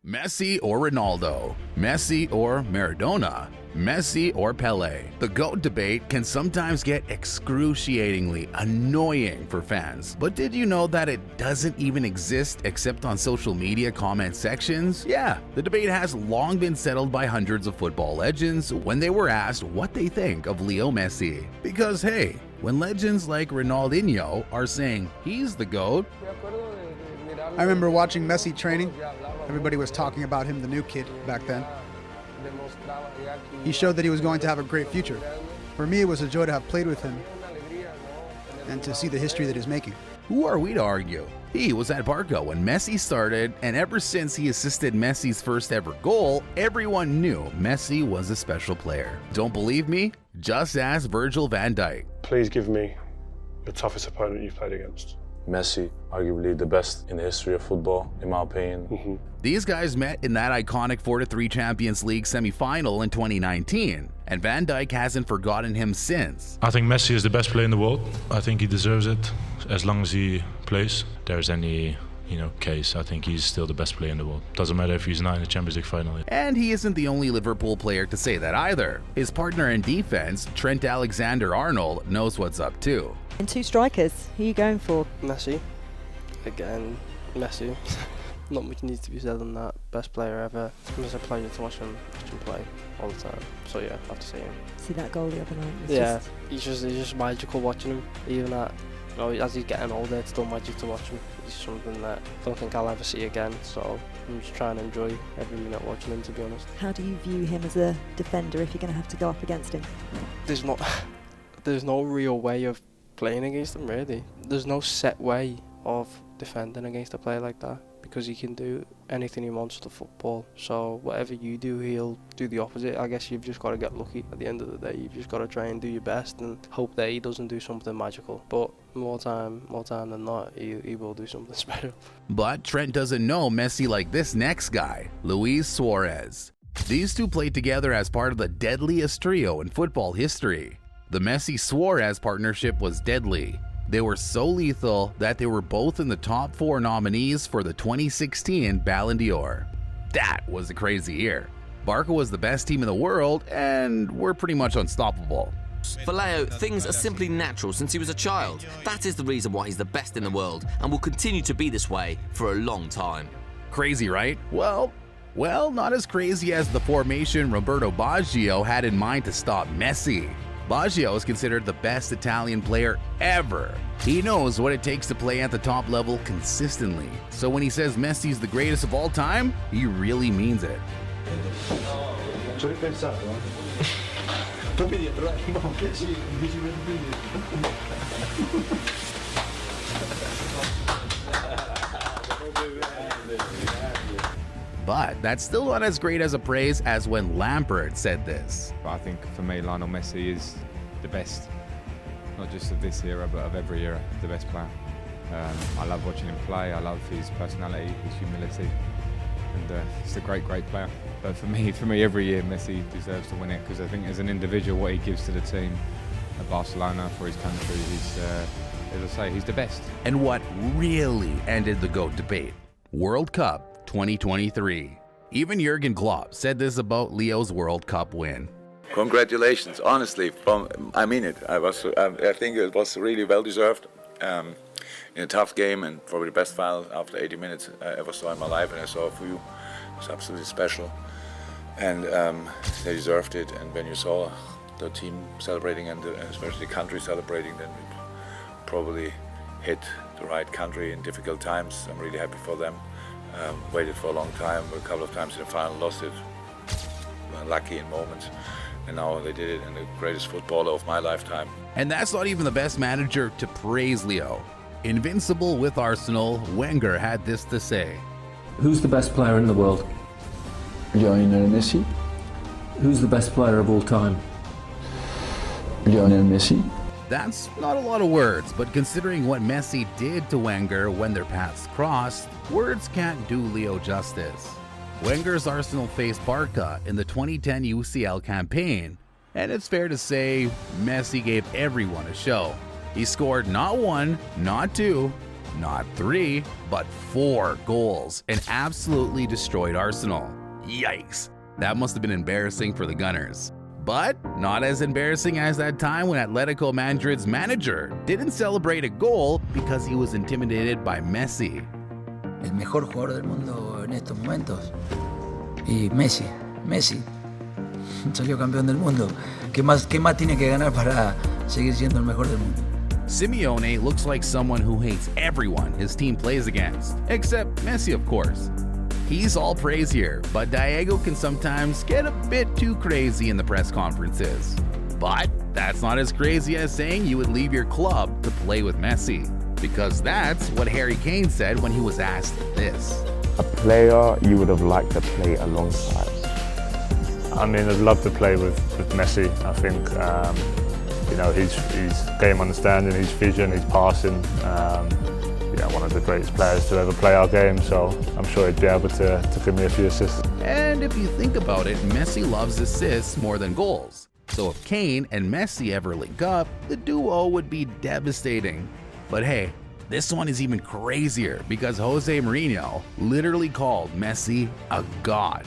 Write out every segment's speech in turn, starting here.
Messi or Ronaldo? Messi or Maradona? Messi or Pelé? The GOAT debate can sometimes get excruciatingly annoying for fans. But did you know that it doesn't even exist except on social media comment sections? Yeah, the debate has long been settled by hundreds of football legends when they were asked what they think of Leo Messi. Because hey, when legends like Ronaldinho are saying he's the GOAT, I remember watching Messi training. Everybody was talking about him, the new kid, back then. He showed that he was going to have a great future. For me, it was a joy to have played with him and to see the history that he's making. who are we to argue? He was at Barca when Messi started, and ever since he assisted Messi's first ever goal, everyone knew Messi was a special player. Don't believe me? Just ask Virgil van Dijk. Please give me the toughest opponent you've played against. Messi, arguably the best in the history of football, in my opinion. These guys met in that iconic 4-3 Champions League semi-final in 2019, and Van Dijk hasn't forgotten him since. I think Messi is the best player in the world. I think he deserves it as long as he plays. There's any case, I think he's still the best player in the world. Doesn't matter if he's not in the Champions League final. And he isn't the only Liverpool player to say that either. His partner in defense, Trent Alexander-Arnold, knows what's up too. And two strikers, who are you going for? Messi. Again, Messi. Not much needs to be said on that. Best player ever. It was a pleasure to watch him play all the time. So yeah, I have to say him. See that goal the other night? He's just magical watching him. Even that, as he's getting older, it's still magic to watch him. He's something that I don't think I'll ever see again. So I'm just trying to enjoy every minute watching him, to be honest. How do you view him as a defender if you're going to have to go up against him? There's no real way of playing against him, really. There's no set way of defending against a player like that, because he can do anything he wants to football. So whatever you do, he'll do the opposite. I guess you've just got to get lucky at the end of the day. You've just got to try and do your best and hope that he doesn't do something magical. But more time than not, he will do something special. But Trent doesn't know Messi like this next guy, Luis Suarez. These two played together as part of the deadliest trio in football history. The Messi-Suarez partnership was deadly. They were so lethal that they were both in the top 4 nominees for the 2016 Ballon d'Or. That was a crazy year. Barca was the best team in the world and were pretty much unstoppable. For Leo, things are simply natural since he was a child. That is the reason why he's the best in the world and will continue to be this way for a long time. Crazy, right? Well, not as crazy as the formation Roberto Baggio had in mind to stop Messi. Baggio is considered the best Italian player ever. He knows what it takes to play at the top level consistently. So when he says Messi's the greatest of all time, he really means it. But that's still not as great as a praise as when Lampard said this. I think for me, Lionel Messi is the best, not just of this era, but of every era, the best player. I love watching him play. I love his personality, his humility, and he's a great player. But for me, every year Messi deserves to win it, because I think as an individual, what he gives to the team at Barcelona for his country, as I say, he's the best. And what really ended the GOAT debate? World Cup 2023. Even Jurgen Klopp said this about Leo's World Cup win. Congratulations, honestly, I mean it. I think it was really well deserved in a tough game, and probably the best final after 80 minutes I ever saw in my life, and I saw for you. It was absolutely special, and they deserved it. And when you saw the team celebrating, and especially the country celebrating, then we probably hit the right country in difficult times. I'm really happy for them. Waited for a long time, a couple of times in the final, lost it. Lucky in moments, and now they did it, in the greatest footballer of my lifetime. And that's not even the best manager to praise Leo. Invincible with Arsenal, Wenger had this to say. Who's the best player in the world? Lionel Messi. Who's the best player of all time? Lionel Messi. That's not a lot of words, but considering what Messi did to Wenger when their paths crossed, words can't do Leo justice. Wenger's Arsenal faced Barca in the 2010 UCL campaign, and it's fair to say Messi gave everyone a show. He scored not 1, not 2, Not 3, but 4 goals and absolutely destroyed Arsenal. Yikes, that must have been embarrassing for the Gunners. But not as embarrassing as that time when Atletico Madrid's manager didn't celebrate a goal because he was intimidated by Messi. El mejor jugador del mundo en estos momentos. Y Messi salió campeón del mundo. ¿Qué más tiene que ganar para seguir siendo el mejor del mundo? Simeone looks like someone who hates everyone his team plays against, except Messi, of course. He's all praise here, but Diego can sometimes get a bit too crazy in the press conferences. But that's not as crazy as saying you would leave your club to play with Messi, because that's what Harry Kane said when he was asked this. A player you would have liked to play alongside? I mean, I'd love to play with Messi. I think his game understanding, his vision, his passing. One of the greatest players to ever play our game, so I'm sure he'd be able to give me a few assists. And if you think about it, Messi loves assists more than goals. So if Kane and Messi ever link up, the duo would be devastating. But hey, this one is even crazier because Jose Mourinho literally called Messi a god.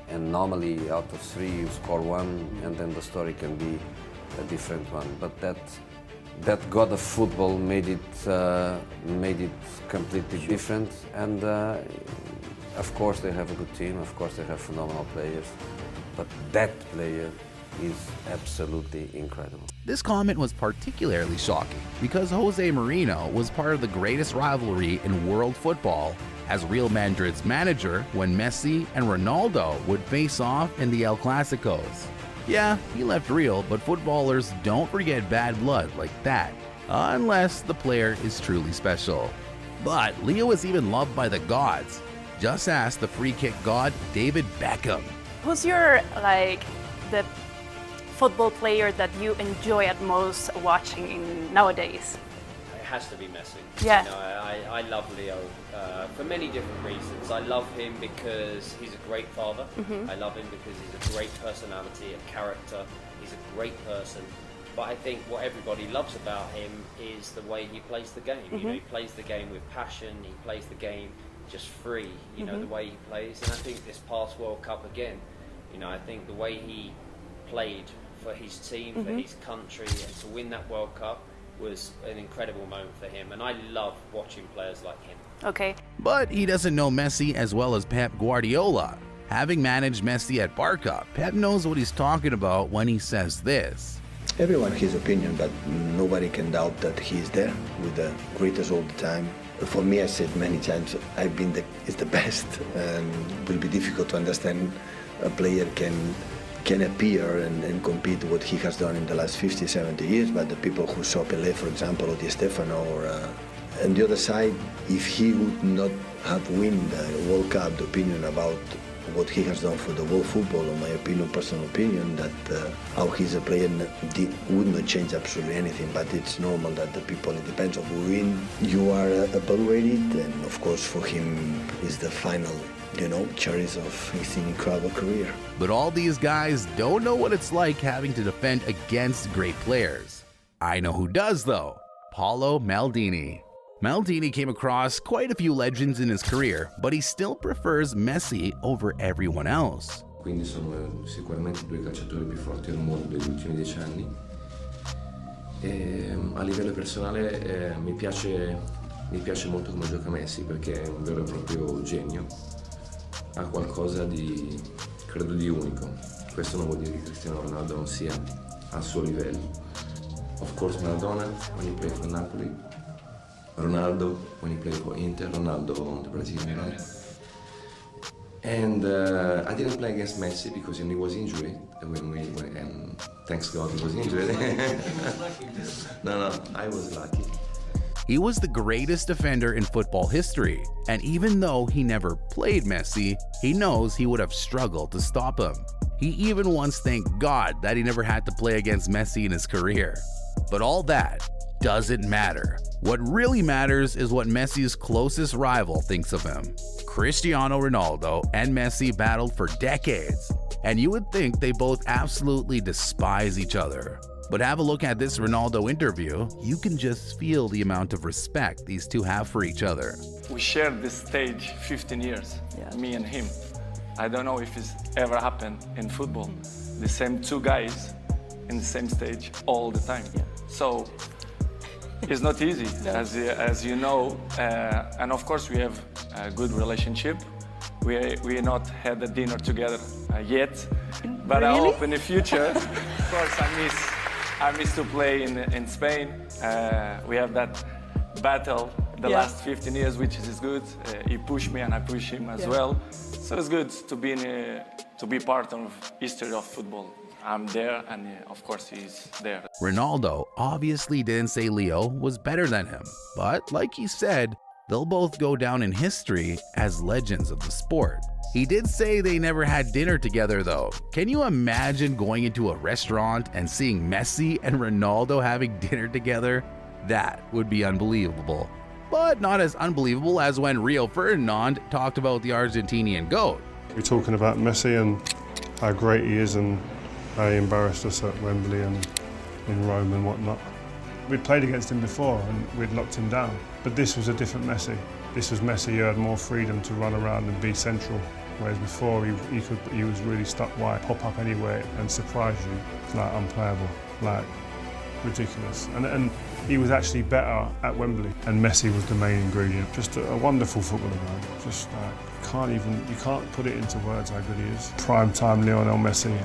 And normally out of 3 you score 1 and then the story can be a different one. But that god of football made it completely different. And of course they have a good team, of course they have phenomenal players, but that player is absolutely incredible. This comment was particularly shocking because Jose Mourinho was part of the greatest rivalry in world football as Real Madrid's manager when Messi and Ronaldo would face off in the El Clasicos. Yeah, he left Real, but footballers don't forget bad blood like that, unless the player is truly special. But Leo is even loved by the gods. Just ask the free kick god David Beckham. Who's your, the football player that you enjoy at most watching nowadays? It has to be Messi. Yeah. I love Leo for many different reasons. I love him because he's a great father. I love him because he's a great personality, a character. He's a great person. But I think what everybody loves about him is the way he plays the game. He plays the game with passion. He plays the game just free. The way he plays. And I think this past World Cup again, I think the way he played for his team, for his country, and to win that World Cup was an incredible moment for him, and I love watching players like him. Okay. But he doesn't know Messi as well as Pep Guardiola. Having managed Messi at Barca, Pep knows what he's talking about when he says this. Everyone has his opinion, but nobody can doubt that he's there with the greatest all the time. For me, I said many times, is the best, and it will be difficult to understand a player can appear and compete what he has done in the last 50, 70 years, but the people who saw Pelé, for example, or Di Stefano, or on the other side, if he would not have won the World Cup, the opinion about what he has done for the world football, in my opinion, personal opinion, that how he's a player would not change absolutely anything, but it's normal that the people, it depends on who win. You are evaluated, and of course for him is the final cherries of his incredible career. But all these guys don't know what it's like having to defend against great players. I know who does though, Paolo Maldini. Maldini came across quite a few legends in his career, but he still prefers Messi over everyone else. Quindi sono sicuramente 2 calciatori più forti al mondo degli ultimi 10 anni. A livello personale mi piace molto come gioca Messi perché è un vero e proprio genio. Ha qualcosa di, credo, di unico. Questo non vuol dire che Cristiano Ronaldo non sia al suo livello. Of course Maradona when he played for Napoli, Ronaldo when he played for Inter, Ronaldo on the Brazilian line. And I didn't play against Messi because he was injured and thanks God he was injured. No, I was lucky. He was the greatest defender in football history, and even though he never played Messi, he knows he would have struggled to stop him. He even once thanked God that he never had to play against Messi in his career. But all that doesn't matter. What really matters is what Messi's closest rival thinks of him. Cristiano Ronaldo and Messi battled for decades, and you would think they both absolutely despise each other. But have a look at this Ronaldo interview. You can just feel the amount of respect these two have for each other. We shared this stage 15 years, me and him. I don't know if it's ever happened in football. The same two guys in the same stage all the time. So it's not easy, as you know. And of course, we have a good relationship. We not had a dinner together yet, but I hope in the future. Of course, I miss to play in Spain. We have that battle the last 15 years, which is good. He pushed me and I push him as well. So it's good to be part of history of football. I'm there, and of course he's there. Ronaldo obviously didn't say Leo was better than him, but like he said, they'll both go down in history as legends of the sport. He did say they never had dinner together though. Can you imagine going into a restaurant and seeing Messi and Ronaldo having dinner together? That would be unbelievable. But not as unbelievable as when Rio Ferdinand talked about the Argentinian GOAT. We're talking about Messi and how great he is and how he embarrassed us at Wembley and in Rome and whatnot. We'd played against him before and we'd locked him down. But this was a different Messi. This was Messi who had more freedom to run around and be central. Whereas before he was really stuck wide, pop up anywhere and surprise you. It's like unplayable, like ridiculous. And he was actually better at Wembley, and Messi was the main ingredient. Just a wonderful footballer, man. Just you can't put it into words how good he is. Prime time Lionel Messi,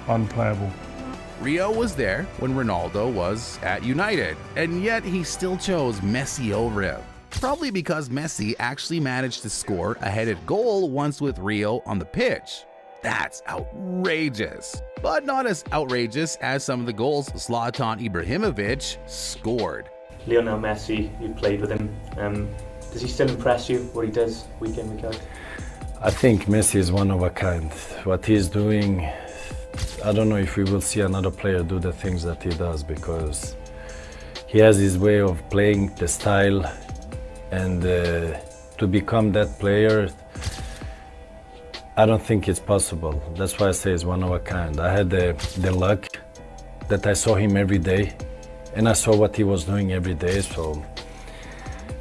unplayable. Rio was there when Ronaldo was at United, and yet he still chose Messi over him. Probably because Messi actually managed to score a headed goal once with Rio on the pitch. That's outrageous. But not as outrageous as some of the goals Zlatan Ibrahimovic scored. Lionel Messi, you played with him. Does he still impress you, what he does week in, week out? I think Messi is one of a kind. What he's doing, I don't know if we will see another player do the things that he does, because he has his way of playing, the style, and to become that player, I don't think it's possible. That's why I say it's one of a kind. I had the luck that I saw him every day, and I saw what he was doing every day. So,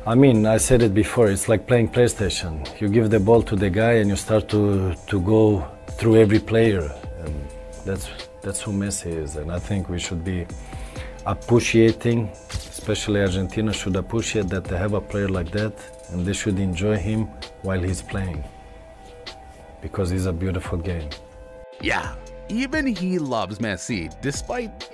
I mean, I said it before, it's like playing PlayStation. You give the ball to the guy and you start to go through every player. And that's who Messi is. And I think we should be appreciating, especially Argentina should appreciate that they have a player like that, and they should enjoy him while he's playing, because it's a beautiful game. Yeah, even he loves Messi, despite,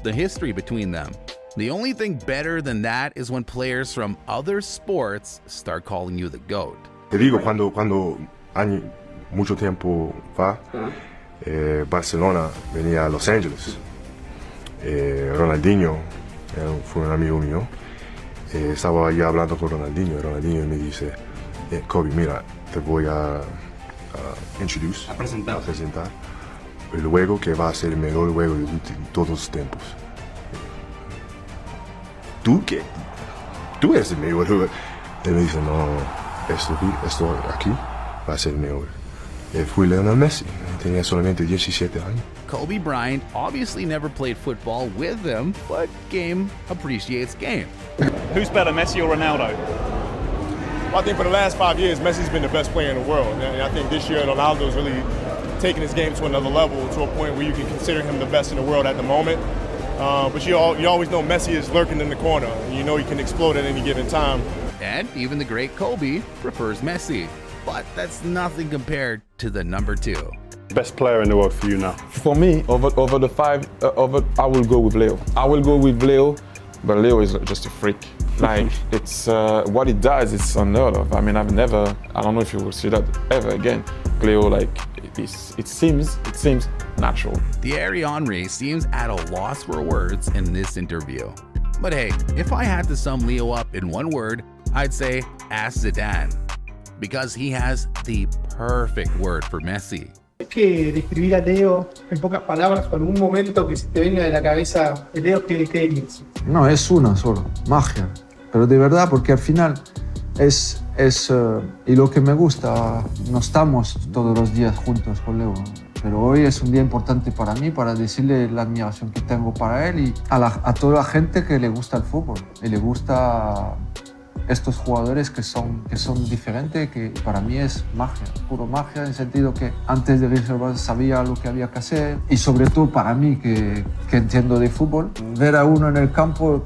the history between them. The only thing better than that is when players from other sports start calling you the GOAT. Te digo, cuando mucho tiempo fa, Barcelona venía a Los Angeles. Ronaldinho fue un amigo mío. Estaba allá hablando con Ronaldinho y Ronaldinho me dice, Kobe, mira, te voy a presentar el juego que va a ser el mejor juego de todos los tiempos. ¿Tú qué? Tú eres el mejor jugador. Él me dice, no, esto aquí va a ser el mejor. Fue Lionel Messi, tenía solamente 17 años. Kobe Bryant obviously never played football with him, but game appreciates game. Who's better, Messi or Ronaldo? Well, I think for the last 5 years, Messi's been the best player in the world. And I think this year, Ronaldo's really taken his game to another level, to a point where you can consider him the best in the world at the moment. But you always know Messi is lurking in the corner. You know he can explode at any given time. And even the great Kobe prefers Messi. But that's nothing compared to the number 2. Best player in the world for you now? For me, over the 5, I will go with Leo. But Leo is just a freak. Like, it's what he does is unheard of. I mean, I don't know if you will see that ever again. Leo, it seems natural. Thierry Henry seems at a loss for words in this interview. But hey, if I had to sum Leo up in one word, I'd say ask Zidane. Because he has the perfect word for Messi. Que describir a Leo en pocas palabras con un momento que se te venga de la cabeza de Leo, ¿qué dirías? No, es una solo, magia. Pero de verdad, porque al final y lo que me gusta, no estamos todos los días juntos con Leo. Pero hoy es un día importante para mí, para decirle la admiración que tengo para él y a toda la gente que le gusta el fútbol y le gusta estos jugadores que son diferentes, que para mí es magia, puro magia, en el sentido que antes de irse al Barça sabía lo que había que hacer y sobre todo para mí que entiendo de fútbol, ver a uno en el campo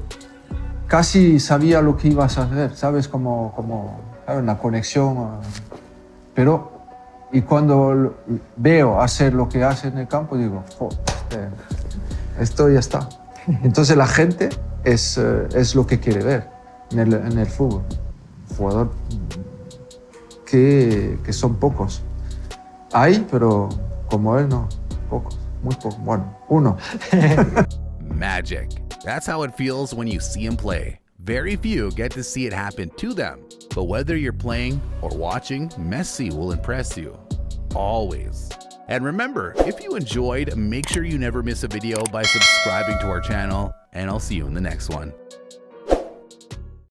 casi sabía lo que ibas a hacer, ¿sabes? Como ¿sabes? Una conexión, pero y cuando veo hacer lo que hace en el campo digo, joder, esto ya está. Entonces la gente es lo que quiere ver en el fútbol. Jugador que son pocos. Hay, pero como él no. Pocos, muy pocos. Bueno, uno. Magic. That's how it feels when you see him play. Very few get to see it happen to them. But whether you're playing or watching, Messi will impress you. Always. And remember, if you enjoyed, make sure you never miss a video by subscribing to our channel, and I'll see you in the next one.